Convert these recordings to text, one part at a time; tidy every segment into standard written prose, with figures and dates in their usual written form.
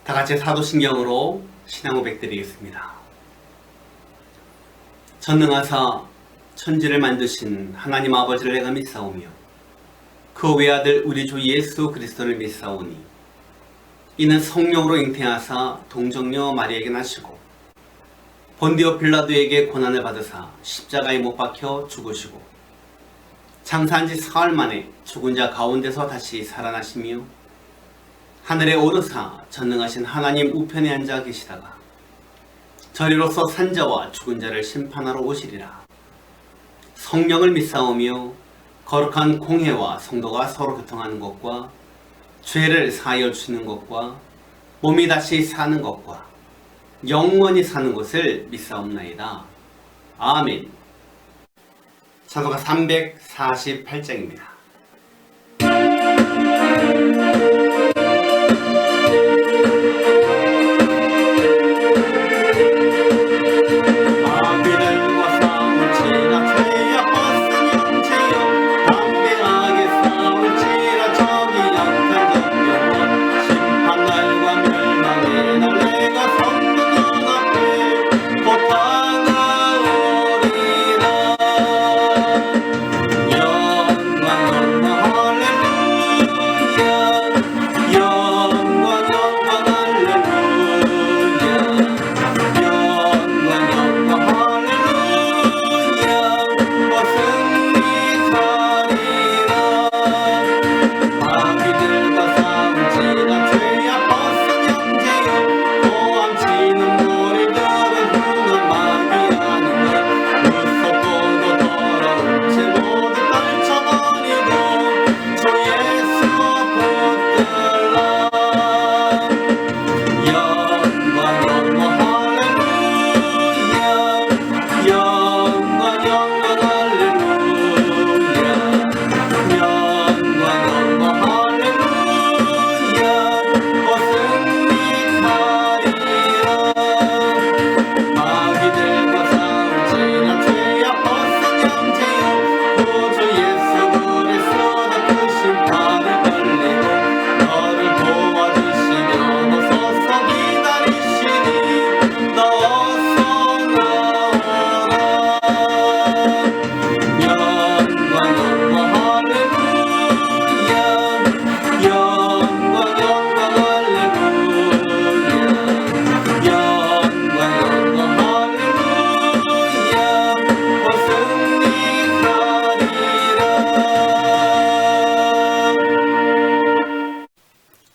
다같이 사도신경으로 신앙 고백 드리겠습니다. 전능하사 천지를 만드신 하나님 아버지를 내가 믿사오며 그 외아들 우리 주 예수 그리스도를 믿사오니 이는 성령으로 잉태하사 동정녀 마리아에게 나시고 본디오 빌라도에게 고난을 받으사 십자가에 못 박혀 죽으시고 장사한 지 사흘 만에 죽은 자 가운데서 다시 살아나시며 하늘에 오르사 전능하신 하나님 우편에 앉아 계시다가 저리로서 산자와 죽은 자를 심판하러 오시리라. 성령을 믿사오며 거룩한 공회와 성도가 서로 교통하는 것과 죄를 사하여 주시는 것과 몸이 다시 사는 것과 영원히 사는 것을 믿사옵나이다. 아멘. 찬송가 348장입니다.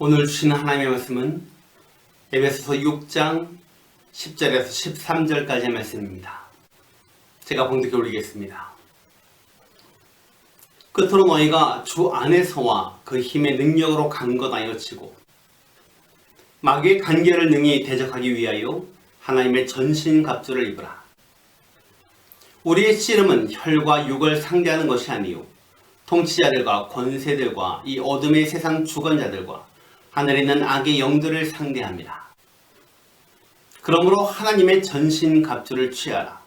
오늘 주시는 하나님의 말씀은 에베소서 6장 10절에서 13절까지의 말씀입니다. 제가 봉독해 올리겠습니다. 끝으로 너희가 주 안에서와 그 힘의 능력으로 강건하여 지고 마귀의 간계를 능히 대적하기 위하여 하나님의 전신갑주를 입으라. 우리의 씨름은 혈과 육을 상대하는 것이 아니요 통치자들과 권세들과 이 어둠의 세상 주권자들과 하늘에 있는 악의 영들을 상대합니다. 그러므로 하나님의 전신갑주를 취하라.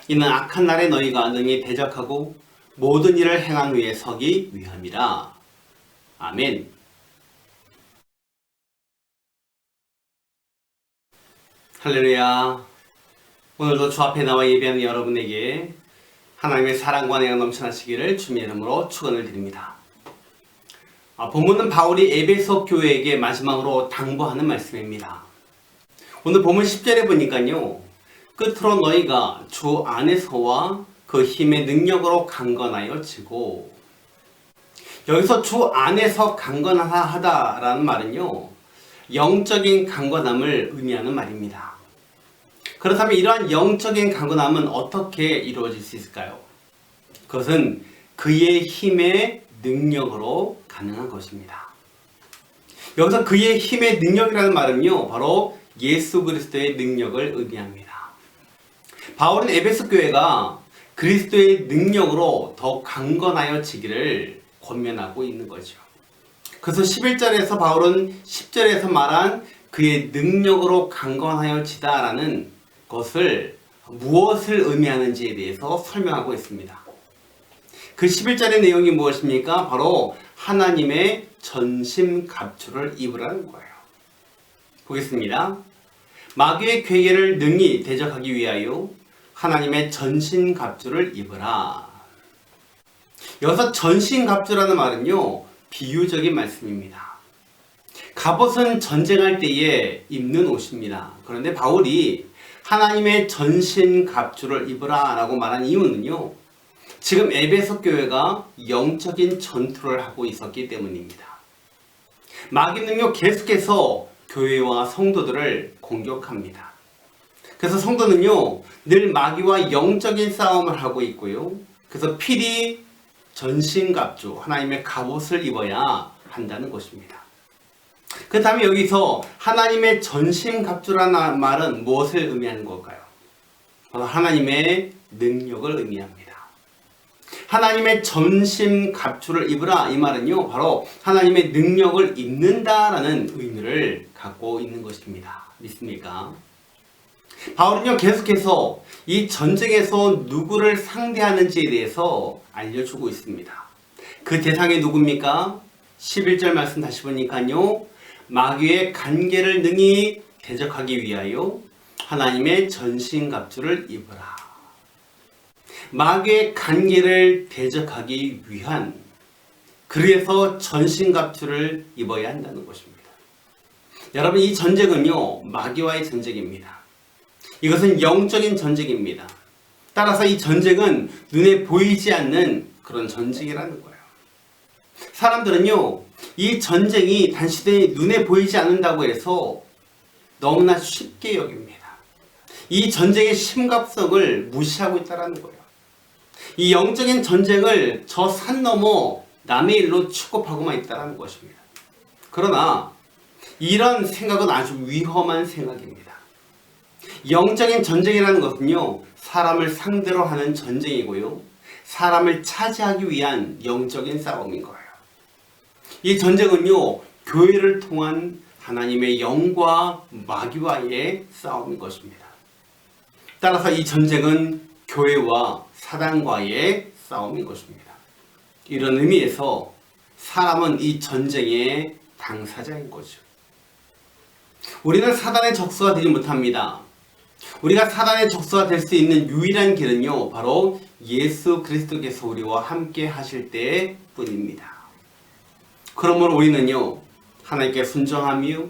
이는 악한 날에 너희가 능히 대적하고 모든 일을 행한 후에 서기 위함이라. 아멘. 할렐루야. 오늘도 주 앞에 나와 예배하는 여러분에게 하나님의 사랑과 은혜가 넘쳐나시기를 주님의 이름으로 축원을 드립니다. 본문은 바울이 에베소 교회에게 마지막으로 당부하는 말씀입니다. 오늘 본문 10절에 보니까요, 끝으로 너희가 주 안에서와 그 힘의 능력으로 강건하여 지고, 여기서 주 안에서 강건하다라는 말은요, 영적인 강건함을 의미하는 말입니다. 그렇다면 이러한 영적인 강건함은 어떻게 이루어질 수 있을까요? 그것은 그의 힘의 능력으로 가능한 것입니다. 여기서 그의 힘의 능력이라는 말은요, 바로 예수 그리스도의 능력을 의미합니다. 바울은 에베소 교회가 그리스도의 능력으로 더 강건하여 지기를 권면하고 있는 거죠. 그래서 11절에서 바울은 10절에서 말한 그의 능력으로 강건하여 지다라는 것을 무엇을 의미하는지에 대해서 설명하고 있습니다. 그 11절의 내용이 무엇입니까? 바로 하나님의 전신갑주를 입으라는 거예요. 보겠습니다. 마귀의 괴계를 능히 대적하기 위하여 하나님의 전신갑주를 입으라. 여기서 전신갑주라는 말은요, 비유적인 말씀입니다. 갑옷은 전쟁할 때에 입는 옷입니다. 그런데 바울이 하나님의 전신갑주를 입으라 라고 말한 이유는요, 지금 에베소 교회가 영적인 전투를 하고 있었기 때문입니다. 마귀는요, 계속해서 교회와 성도들을 공격합니다. 그래서 성도는요, 늘 마귀와 영적인 싸움을 하고 있고요. 그래서 필히 전신갑주, 하나님의 갑옷을 입어야 한다는 것입니다. 그 다음에 여기서 하나님의 전신갑주라는 말은 무엇을 의미하는 걸까요? 바로 하나님의 능력을 의미합니다. 하나님의 전신갑주를 입으라, 이 말은요, 바로 하나님의 능력을 입는다라는 의미를 갖고 있는 것입니다. 믿습니까? 바울은요, 계속해서 이 전쟁에서 누구를 상대하는지에 대해서 알려주고 있습니다. 그 대상이 누굽니까? 11절 말씀 다시 보니까요, 마귀의 간계를 능히 대적하기 위하여 하나님의 전신갑주를 입으라. 마귀의 간계를 대적하기 위한, 그래서 전신갑주를 입어야 한다는 것입니다. 여러분, 이 전쟁은요, 마귀와의 전쟁입니다. 이것은 영적인 전쟁입니다. 따라서 이 전쟁은 눈에 보이지 않는 그런 전쟁이라는 거예요. 사람들은요, 이 전쟁이 단순히 눈에 보이지 않는다고 해서 너무나 쉽게 여깁니다. 이 전쟁의 심각성을 무시하고 있다는 거예요. 이 영적인 전쟁을 저 산 너머 남의 일로 취급하고만 있다는 것입니다. 그러나 이런 생각은 아주 위험한 생각입니다. 영적인 전쟁이라는 것은요, 사람을 상대로 하는 전쟁이고요, 사람을 차지하기 위한 영적인 싸움인 거예요. 이 전쟁은요, 교회를 통한 하나님의 영과 마귀와의 싸움인 것입니다. 따라서 이 전쟁은 교회와 사단과의 싸움인 것입니다. 이런 의미에서 사람은 이 전쟁의 당사자인 거죠. 우리는 사단의 적수가 되지 못합니다. 우리가 사단의 적수가 될 수 있는 유일한 길은요, 바로 예수 그리스도께서 우리와 함께 하실 때뿐입니다. 그러므로 우리는요, 하나님께 순종하며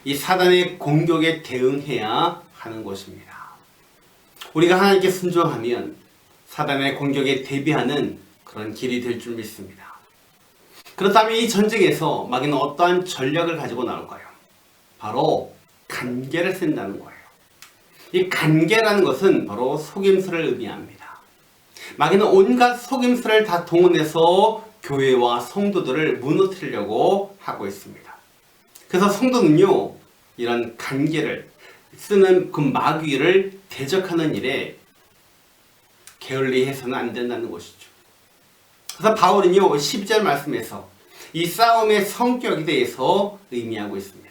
이 사단의 공격에 대응해야 하는 것입니다. 우리가 하나님께 순종하면 사단의 공격에 대비하는 그런 길이 될 줄 믿습니다. 그렇다면 이 전쟁에서 마귀는 어떠한 전략을 가지고 나올까요? 바로 간계를 쓴다는 거예요. 이 간계라는 것은 바로 속임수를 의미합니다. 마귀는 온갖 속임수를 다 동원해서 교회와 성도들을 무너뜨리려고 하고 있습니다. 그래서 성도는요, 이런 간계를 쓰는 그 마귀를 대적하는 일에 게을리해서는 안 된다는 것이죠. 그래서 바울은요, 12절 말씀에서 이 싸움의 성격에 대해서 의미하고 있습니다.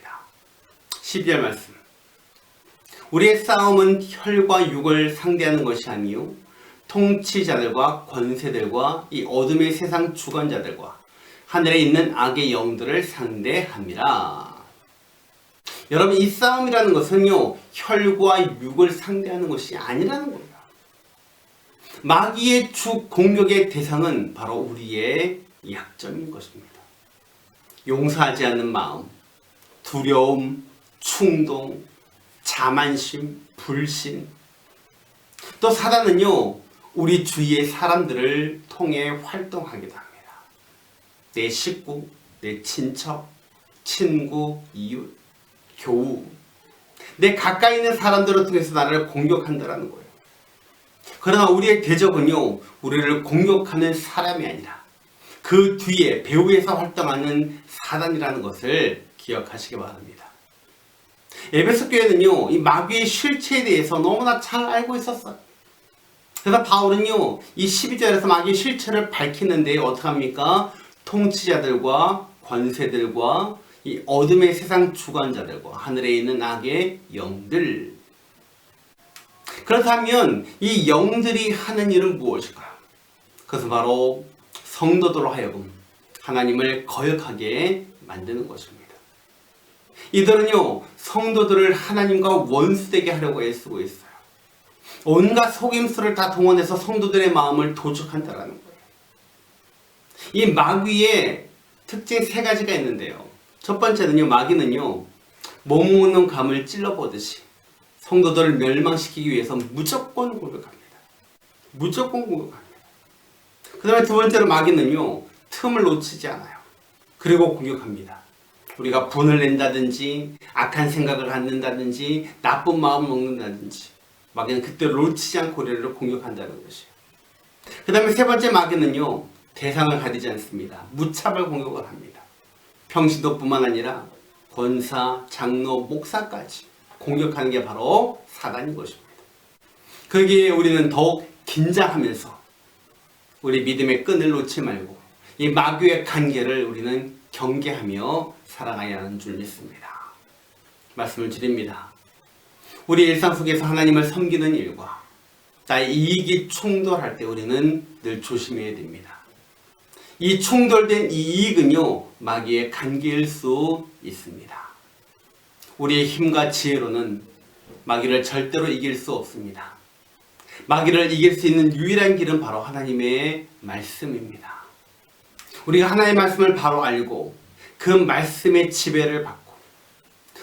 12절 말씀. 우리의 싸움은 혈과 육을 상대하는 것이 아니요 통치자들과 권세들과 이 어둠의 세상 주관자들과 하늘에 있는 악의 영들을 상대함이라. 여러분, 이 싸움이라는 것은요, 혈과 육을 상대하는 것이 아니라는 거예요. 마귀의 주 공격의 대상은 바로 우리의 약점인 것입니다. 용서하지 않는 마음, 두려움, 충동, 자만심, 불신. 또 사단은요, 우리 주위의 사람들을 통해 활동하기도 합니다. 내 식구, 내 친척, 친구, 이웃, 교우, 내 가까이 있는 사람들을 통해서 나를 공격한다는 거예요. 그러나 우리의 대적은요, 우리를 공격하는 사람이 아니라 그 뒤에 배후에서 활동하는 사단이라는 것을 기억하시기 바랍니다. 에베소 교회는요, 이 마귀의 실체에 대해서 너무나 잘 알고 있었어요. 그래서 바울은요, 이 12절에서 마귀의 실체를 밝히는데 어떻게 합니까? 통치자들과 권세들과 이 어둠의 세상 주관자들과 하늘에 있는 악의 영들. 그렇다면 이 영들이 하는 일은 무엇일까요? 그것은 바로 성도들로 하여금 하나님을 거역하게 만드는 것입니다. 이들은요, 성도들을 하나님과 원수되게 하려고 애쓰고 있어요. 온갖 속임수를 다 동원해서 성도들의 마음을 도축한다라는 거예요. 이 마귀의 특징 세 가지가 있는데요. 첫 번째는요, 마귀는요, 못 먹는 감을 찔러보듯이 성도들을 멸망시키기 위해서 무조건 공격합니다. 무조건 공격합니다. 그 다음에 두 번째로 마귀는요, 틈을 놓치지 않아요. 그리고 공격합니다. 우리가 분을 낸다든지 악한 생각을 갖는다든지 나쁜 마음을 먹는다든지 마귀는 그때를 놓치지 않고 우리를 공격한다는 것이에요. 그 다음에 세 번째 마귀는요, 대상을 가리지 않습니다. 무차별 공격을 합니다. 평신도뿐만 아니라 권사, 장로, 목사까지 공격하는 게 바로 사단인 것입니다. 거기에 우리는 더욱 긴장하면서 우리 믿음의 끈을 놓지 말고 이 마귀의 관계를 우리는 경계하며 살아가야 하는 줄 믿습니다. 말씀을 드립니다. 우리 일상 속에서 하나님을 섬기는 일과 나의 이익이 충돌할 때 우리는 늘 조심해야 됩니다. 이 충돌된 이익은요, 마귀의 관계일 수 있습니다. 우리의 힘과 지혜로는 마귀를 절대로 이길 수 없습니다. 마귀를 이길 수 있는 유일한 길은 바로 하나님의 말씀입니다. 우리가 하나님의 말씀을 바로 알고 그 말씀의 지배를 받고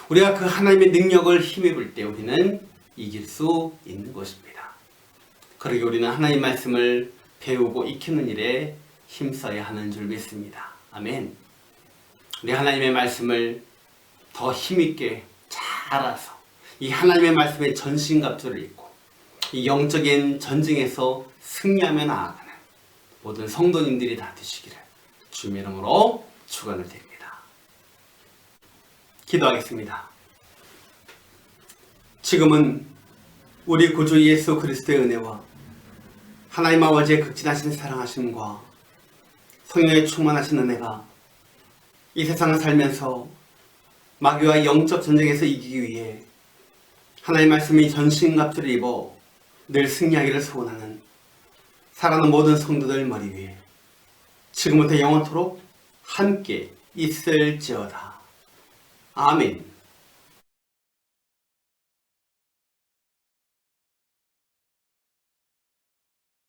우리가 그 하나님의 능력을 힘입을 때 우리는 이길 수 있는 것입니다. 그러게 우리는 하나님의 말씀을 배우고 익히는 일에 힘써야 하는 줄 믿습니다. 아멘. 우리 하나님의 말씀을 더 힘있게 잘 알아서 이 하나님의 말씀의 전신갑주를 입고 이 영적인 전쟁에서 승리하며 나아가는 모든 성도님들이 다 되시기를 주님의 이름으로 축원을 드립니다. 기도하겠습니다. 지금은 우리 구주 예수 그리스도의 은혜와 하나님 아버지의 극진하신 사랑하심과 성령의 충만하신 은혜가 이 세상을 살면서 마귀와 영적 전쟁에서 이기기 위해 하나님의 말씀이 전신갑주를 입어 늘 승리하기를 소원하는 사랑하는 모든 성도들 머리 위에 지금부터 영원토록 함께 있을지어다. 아멘.